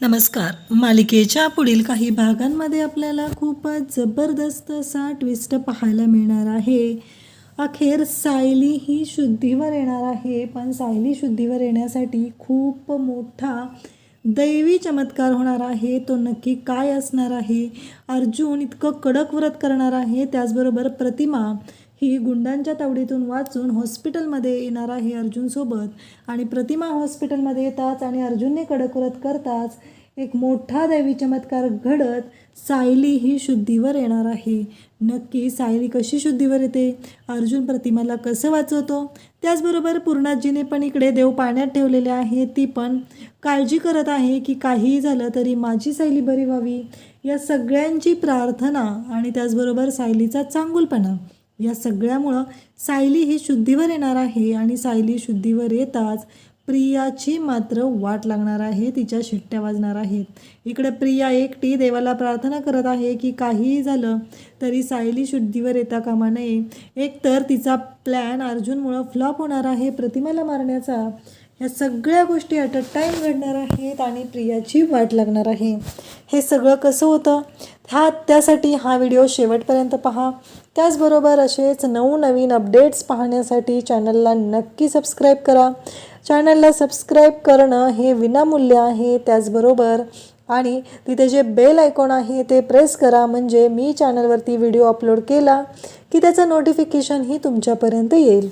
नमस्कार. मालिकेच्या पुढील काही भागांमध्ये आपल्याला खूपच जबरदस्त असा ट्विस्ट पाहायला मिळणार आहे. अखेर सायली ही शुद्धीवर येणार आहे, पण सायली शुद्धीवर येण्यासाठी खूप मोठा दैवी चमत्कार होणार आहे. तो नक्की काय असणार आहे? अर्जुन इतकं कडक व्रत करणार आहे, त्याचबरोबर प्रतिमा ही गुंडांच्या तावडीतून वाचून हॉस्पिटलमध्ये येणार आहे अर्जुनसोबत. आणि प्रतिमा हॉस्पिटलमध्ये येताच आणि अर्जुनने कडक व्रत करताच एक मोठा दैवी चमत्कार घडत सायली ही शुद्धीवर येणार आहे. नक्की सायली कशी शुद्धीवर येते, अर्जुन प्रतिमाला कसं वाचवतो, त्याचबरोबर पूर्णाजीने पण इकडे देव पाण्यात ठेवलेले आहे, ती पण काळजी करत आहे की काहीही झालं तरी माझी सायली बरी व्हावी. या सगळ्यांची प्रार्थना आणि त्याचबरोबर सायलीचा चांगुलपणा या सगळ्यामुळं सायली ही शुद्धीवर येणार आहे. आणि सायली शुद्धीवर येताच प्रियाची मात्र वाट लागणार आहे, तिच्या शिट्ट्या वाजणार आहेत. इकडे प्रिया एकटी देवाला प्रार्थना करत आहे की काहीही झालं तरी सायली शुद्धीवर येता कामा नये. एकतर तिचा प्लॅन अर्जुनमुळं फ्लॉप होणार आहे प्रतिमाला मारण्याचा. ह्या सगळ्या गोष्टी ॲट अ टाईम घडणार आहेत आणि प्रियाची वाट लागणार आहे. हे सगळं कसं होतं त्यासाठी हा व्हिडिओ शेवटपर्यंत पहा. त्याचबरोबर असेच नवनवीन अपडेट्स पाहण्यासाठी चॅनलला नक्की सबस्क्राईब करा. चॅनलला सबस्क्राईब करणं हे विनामूल्य आहे. त्याचबरोबर आणि तिथे जे बेल आयकॉन आहे ते प्रेस करा, म्हणजे मी चॅनलवरती व्हिडिओ अपलोड केला की त्याचं नोटिफिकेशनही तुमच्यापर्यंत येईल.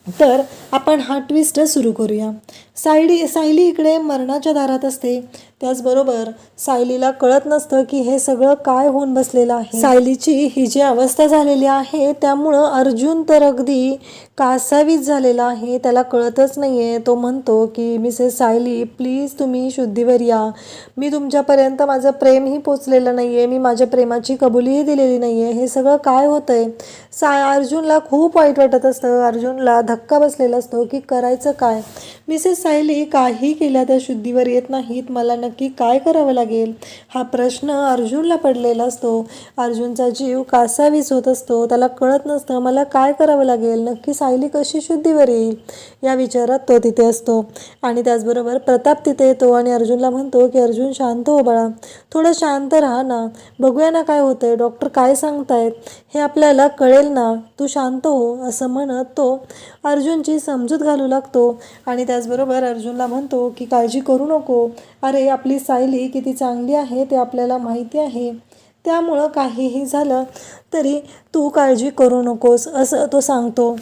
तर आपण हा ट्विस्ट सुरू करूया. सायली इकडे मरणाच्या दारात असते. त्याचबरोबर सायलीला कळत नसतं की हे सगळं काय होऊन बसलेलं आहे. सायलीची ही जी अवस्था झालेली आहे त्यामुळं अर्जुन तर अगदी कासावीस झालेला आहे, त्याला कळतच नाही आहे. तो म्हणतो की मिसेस सायली प्लीज तुम्ही शुद्धीवर या, मी तुमच्यापर्यंत माझं प्रेमही पोचलेलं नाही आहे, मी माझ्या प्रेमाची कबुलीही दिलेली नाही आहे, हे सगळं काय होतं आहे. अर्जुनला खूप वाईट वाटत असतं, अर्जुनला धक्का बसलेला असतो की करायचं काय. मिसेस सायली काही केल्या त्या शुद्धीवर येत नाहीत, मला नक्की काय करावं लागेल हा प्रश्न अर्जुनला पडलेला असतो. अर्जुनचा जीव कासावीस होत असतो, त्याला कळत नसतं मला काय करावं लागेल, नक्की सायली कशी शुद्धीवर येईल या विचारात तो तिथे असतो. आणि त्याचबरोबर प्रताप तिथे येतो आणि अर्जुनला म्हणतो की अर्जुन शांत हो बाळा, थोडं शांत राहा ना, बघूया ना काय होतंय, डॉक्टर काय सांगतायत हे आपल्याला कळेल ना, तू शांत हो असं म्हणत तो अर्जुनची समजूत घालू लागतो. आणि त्याचबरोबर अर्जुनला म्हणतो की काळजी करू नको, अरे आपली सायली किती चांगली आहे ते आपल्याला माहिती आहे, त्यामुळं काहीही झालं तरी तू काळजी करू नकोस असं तो सांगतो.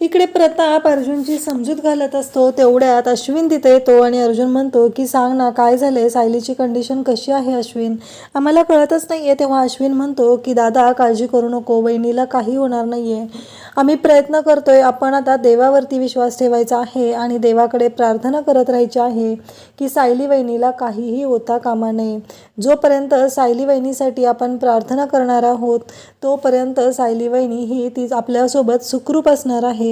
इकडे प्रताप अर्जुनची समजूत घालत असतो. तेवढ्यात अश्विन तिथे येतो आणि अर्जुन म्हणतो की सांग ना काय झालंय, सायलीची कंडिशन कशी आहे अश्विन, आम्हाला कळतच नाही आहे. तेव्हा अश्विन म्हणतो की दादा काळजी करू नको, वहिनीला काही होणार नाही आहे, आम्ही प्रयत्न करतोय, आपण आता देवावरती विश्वास ठेवायचा आहे आणि देवाकडे प्रार्थना करत राहायची आहे की सायली वहिनीला काहीही होता कामा नये. जोपर्यंत सायली वहिनीसाठी आपण प्रार्थना करणार आहोत तोपर्यंत सायली वहिनी ही ती आपल्यासोबत सुखरूप असणार आहे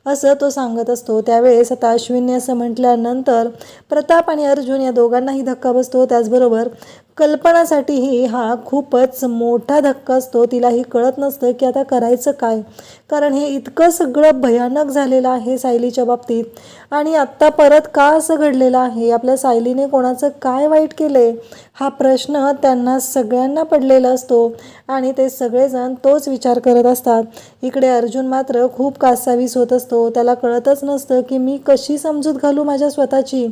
असं तो सांगत असतो. त्यावेळेस आता अश्विनने असं म्हटल्यानंतर प्रताप आणि अर्जुन या दोघांनाही धक्का बसतो. त्याचबरोबर कल्पनासाठीही हा खूपच मोठा धक्का असतो. तिलाही कळत नसतं की आता करायचं काय, कारण हे इतकं सगळं भयानक झालेलं आहे सायलीच्या बाबतीत. आणि आत्ता परत का असं घडलेलं आहे, आपल्या सायलीने कोणाचं काय वाईट केले हा प्रश्न त्यांना सगळ्यांना पडलेला असतो आणि ते सगळेजण तोच विचार करत असतात. इकडे अर्जुन मात्र खूप कासावीस होत असतो, त्याला कळतच नसतं की मी कशी समजूत घालू माझ्या स्वतःची,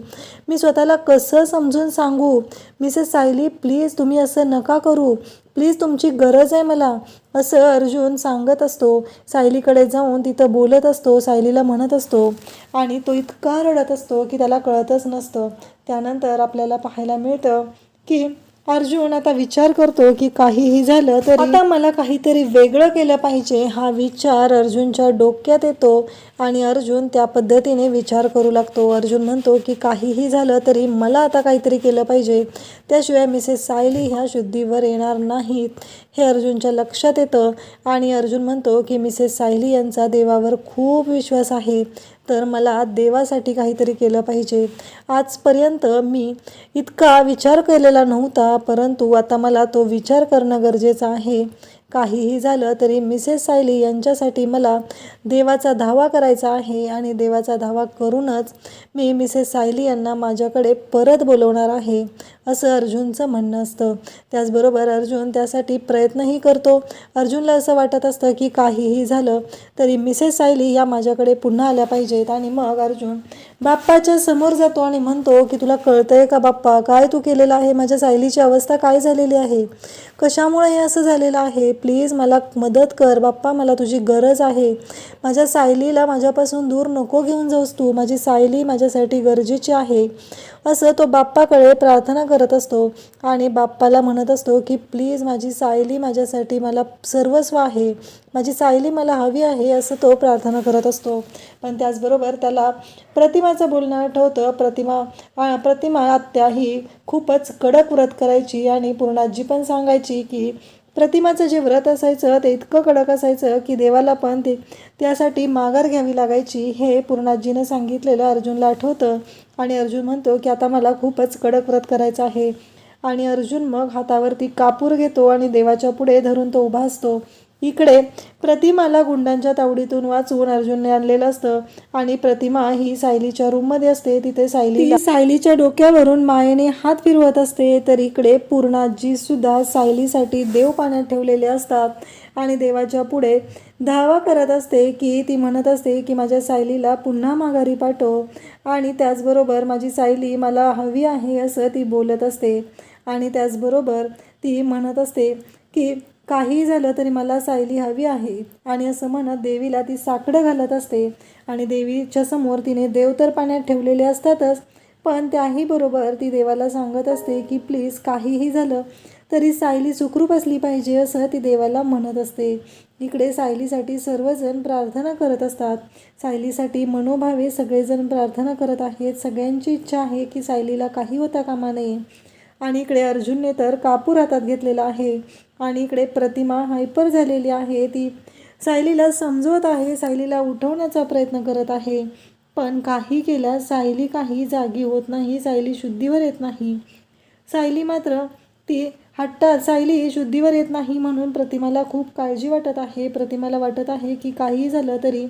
मी स्वतःला कसं समजून सांगू मिसेस सायली प्लीज तुम्ही असं नका करू, प्लीज तुमची गरज आहे मला असं अर्जुन सांगत असतो. सायलीकडे जाऊन तिथं बोलत असतो, सायलीला म्हणत असतो आणि तो इतका रडत असतो की त्याला कळतच नसतं. त्यानंतर आपल्याला पाहायला मिळतं की अर्जुन आता विचार करतो की काहीही झालं तरी आता मला काहीतरी वेगळं केलं पाहिजे हा विचार अर्जुनच्या डोक्यात येतो आणि अर्जुन त्या पद्धतीने विचार करू लागतो. अर्जुन म्हणतो की काहीही झालं तरी मला आता काहीतरी केलं पाहिजे, त्याशिवाय मिसेस सायली ह्या शुद्धीवर येणार नाहीत हे अर्जुनच्या लक्षात येतं. आणि अर्जुन म्हणतो की मिसेस सायली यांचा देवावर खूप विश्वास आहे, तर मला देवासाठी काहीतरी केलं पाहिजे. आजपर्यंत मी इतका विचार केलेला नव्हता, परंतु आता मला तो विचार करणं गरजेचं आहे. काहीही झालं तरी मिसेस सायली यांच्यासाठी मला देवाचा धावा करायचा आहे आणि देवाचा धावा करूनच मी मिसेस सायली यांना माझ्याकडे परत बोलवणार आहे, असं अर्जुनचं म्हणणं असतं. त्याचबरोबर अर्जुन त्यासाठी प्रयत्नही करतो. अर्जुनला असं वाटत असतं की काहीही झालं तरी मिसेस सायली या माझ्याकडे पुन्हा आल्या पाहिजेत. आणि मग अर्जुन बाप्पाच्या समोर जातो आणि म्हणतो की तुला कळतंय का बाप्पा, काय तू केलेलं आहे? माझ्या सायलीची अवस्था काय झालेली आहे? कशामुळे हे असं झालेलं आहे? प्लीज मला मदत कर बाप्पा, मला तुझी गरज आहे. माझ्या सायलीला माझ्यापासून दूर नको घेऊन जाऊस तू. माझी सायली माझ्यासाठी गरजेची आहे, असं तो बाप्पाकडे प्रार्थना करत असतो. आणि बाप्पाला म्हणत असतो की प्लीज माझी सायली माझ्यासाठी मला सर्वस्व आहे, माझी सायली मला हवी आहे, असं तो प्रार्थना करत असतो. पण त्याचबरोबर त्याला प्रतिमाचं बोलणं आठवतं. प्रतिमा आत्या ही खूपच कडक व्रत करायची आणि पूर्णाजी पण सांगायची की प्रतिमाचं जे व्रत असायचं ते इतकं कडक असायचं की देवाला पण त्यासाठी माघार घ्यावी लागायची. हे पूर्णाजीनं सांगितलेलं अर्जुनला आठवतं आणि अर्जुन म्हणतो की आता मला खूपच कडक व्रत करायचं आहे. आणि अर्जुन मग हातावरती कापूर घेतो आणि देवाच्या पुढे धरून तो उभा असतो. इकडे प्रतिमाला गुंडांच्या तावडीतून वाचवून अर्जुनने आणलेलं असतं आणि प्रतिमा ही सायलीच्या रूममध्ये असते. तिथे सायलीच्या डोक्यावरून मायेने हात फिरवत असते. तर इकडे पूर्णाजी सुद्धा सायलीसाठी देव पाण्यात ठेवलेले असतात आणि देवाच्या पुढे धावा करत असते की ती म्हणत असते की माझ्या सायलीला पुन्हा माघारी पाठव आणि त्याचबरोबर माझी सायली मला हवी आहे, असं ती बोलत असते. आणि त्याचबरोबर ती म्हणत असते की काही झालं तरी मला सायली हवी आहे, आणि असं म्हणत देवीला ती साकडं घालत असते. आणि देवीच्या समोर तिने देव तर पाण्यात ठेवलेले असतातच, पण त्याही बरोबर ती देवाला सांगत असते की प्लीज काहीही झालं तरी सायली सुखरूप असली पाहिजे, असं ती देवाला म्हणत असते. इकडे सायलीसाठी सर्वजण प्रार्थना करत असतात. सायलीसाठी मनोभावे सगळेजण प्रार्थना करत आहेत. सगळ्यांची इच्छा आहे की सायलीला काही होता कामा नये. आणि इकडे अर्जुनने तर कापूर हातात घेतलेला आहे आणि इकडे प्रतिमा हायपर झालेली आहे. ती सायलीला समजवत आहे, सायलीला उठवण्याचा प्रयत्न करत आहे, पण काही केल्यास सायली काही जागी होत नाही, सायली शुद्धीवर येत नाही. सायली मात्र सायली शुद्धीवर येत नाही म्हणून प्रतिमाला खूप काळजी वाटत आहे. प्रतिमाला वाटत आहे की काही झालं तरी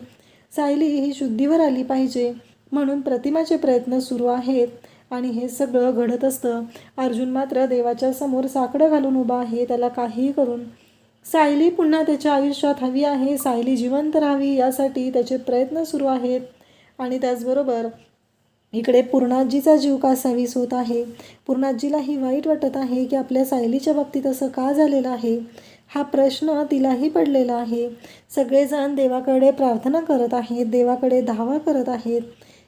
सायली ही शुद्धीवर आली पाहिजे, म्हणून प्रतिमाचे प्रयत्न सुरू आहेत. आणि हे सगळं घडत असतं. अर्जुन मात्र देवाच्या समोर साकडं घालून उभा आहे. त्याला काहीही करून सायली पुन्हा त्याच्या आयुष्यात हवी आहे, सायली जिवंत राहावी यासाठी त्याचे प्रयत्न सुरू आहेत. आणि त्याचबरोबर इकडे पूर्णाजीचा जीव कासावीस होत आहे. पूर्णाजीलाही वाईट वाटत आहे की आपल्या सायलीच्या बाबतीत असं का झालेलं आहे, हा प्रश्न तिलाही पडलेला आहे. सगळेजण देवाकडे प्रार्थना करत आहेत, देवाकडे धावा करत आहेत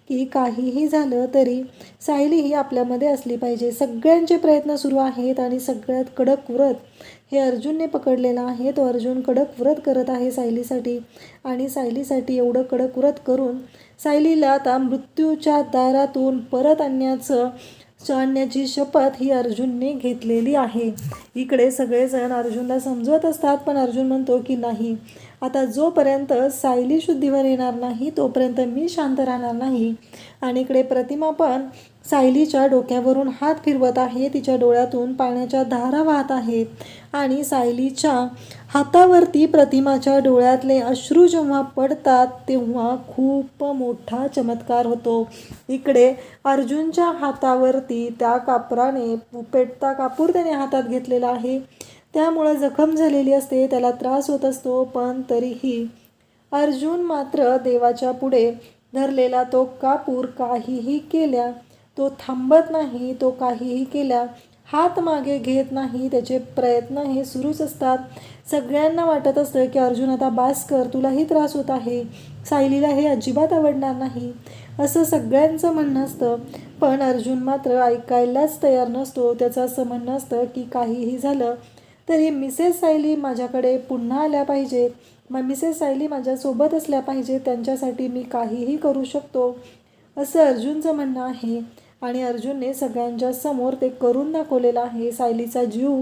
की काहीही झालं तरी सायली ही आपल्यामध्ये असली पाहिजे. सगळ्यांचे प्रयत्न सुरू आहेत आणि सगळ्यात कडक व्रत हे अर्जुनने पकडलेलं आहे. तो अर्जुन कडक व्रत करत आहे सायलीसाठी, आणि सायलीसाठी एवढं कडक व्रत करून सायलीला आता मृत्यूच्या दारातून परत आणण्याची शपथ ही अर्जुनने घेतलेली आहे. इकडे सगळेजण अर्जुनला समजवत असतात, पण अर्जुन म्हणतो की नाही, आता जोपर्यंत सायली शुद्धीवर येणार नाही तोपर्यंत मी शांत राहणार नाही. आणि इकडे प्रतिमा पण सायलीच्या डोक्यावरून हात फिरवत आहे. तिच्या डोळ्यातून पाण्याच्या धारा वाहत आहेत आणि सायलीच्या हातावरती प्रतिमाच्या डोळ्यातले अश्रू जेव्हा पडतात तेव्हा खूप मोठा चमत्कार होतो. इकडे अर्जुनच्या हातावरती त्या कापराने पेटता कापूर त्याने हातात घेतलेला आहे, त्यामुळं जखम झालेली असते, त्याला त्रास होत असतो. पण तरीही अर्जुन मात्र देवाच्या पुढे धरलेला तो कापूर काहीही केल्या तो थांबत नाही, तो काहीही केल्या हात मागे घेत नाही. त्याचे प्रयत्न हे सुरूच असतात. सगळ्यांना वाटत असतं की अर्जुन आता बास कर, तुलाही त्रास होत आहे, सायलीला हे अजिबात आवडणार नाही, असं सगळ्यांचं म्हणणं असतं. पण अर्जुन मात्र ऐकायलाच तयार नसतो. त्याचं असं म्हणणं असतं की काहीही झालं तरी मिसेस सायली माझ्याकडे पुन्हा आल्या पाहिजेत, मिसेस सायली माझ्यासोबत असल्या पाहिजेत, त्यांच्यासाठी मी काहीही करू शकतो, असं अर्जुनचं म्हणणं आहे. आणि अर्जुनने सगळ्यांच्या समोर ते करून दाखवलेलं आहे. सायलीचा जीव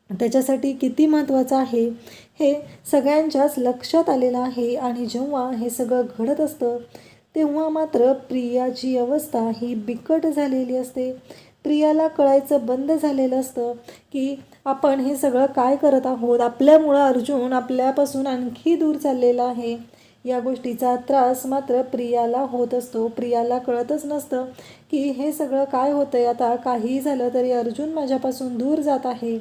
त्याच्यासाठी किती महत्त्वाचा आहे हे सगळ्यांच्याच लक्षात आलेलं आहे. आणि जेव्हा हे सगळं घडत असतं तेव्हा मात्र प्रियाची अवस्था ही बिकट झालेली असते. प्रियाला कळायचं बंद झालेलं असतं की आपण हे सगळं काय करत आहोत. आपल्यामुळं अर्जुन आपल्यापासून आणखी दूर चाललेला आहे. या गोष्टीचा त्रास मात्र प्रियाला होत असतो. प्रियाला कळतच नसतं की हे सगळं काय होतं आहे. आता काहीही झालं तरी अर्जुन माझ्यापासून दूर जात आहे.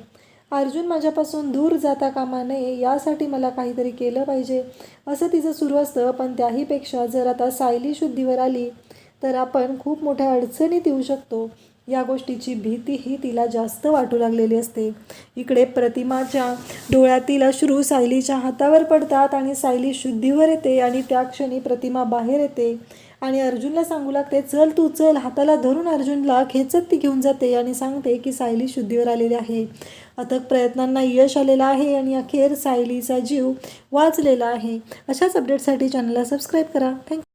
अर्जुन माझ्यापासून दूर जाता कामा नये, यासाठी मला काहीतरी केलं पाहिजे असं तिचं सुरू असतं. पण त्याहीपेक्षा जर आता सायली शुद्धीवर आली तर आपण खूप मोठ्या अडचणीत येऊ शकतो. या गोष्टीची भीतीही तिला जास्त वाटू लागलेली असते. इकडे प्रतिमाच्या डोळ्यातील अश्रू सायलीच्या हातावर पडतात आणि सायली शुद्धीवर येते आणि त्या क्षणी प्रतिमा बाहेर येते आणि अर्जुनला सांगू लागते, चल तू चल. हाताला धरून अर्जुनला खेचत ती घेऊन जाते आणि सांगते की सायली शुद्धीवर आलेली आहे. अथक प्रयत्नांना यश आलेलं आहे आणि अखेर सायलीचा जीव वाचलेला आहे. अशाच अपडेटसाठी चॅनलला सबस्क्राईब करा. थँक्यू.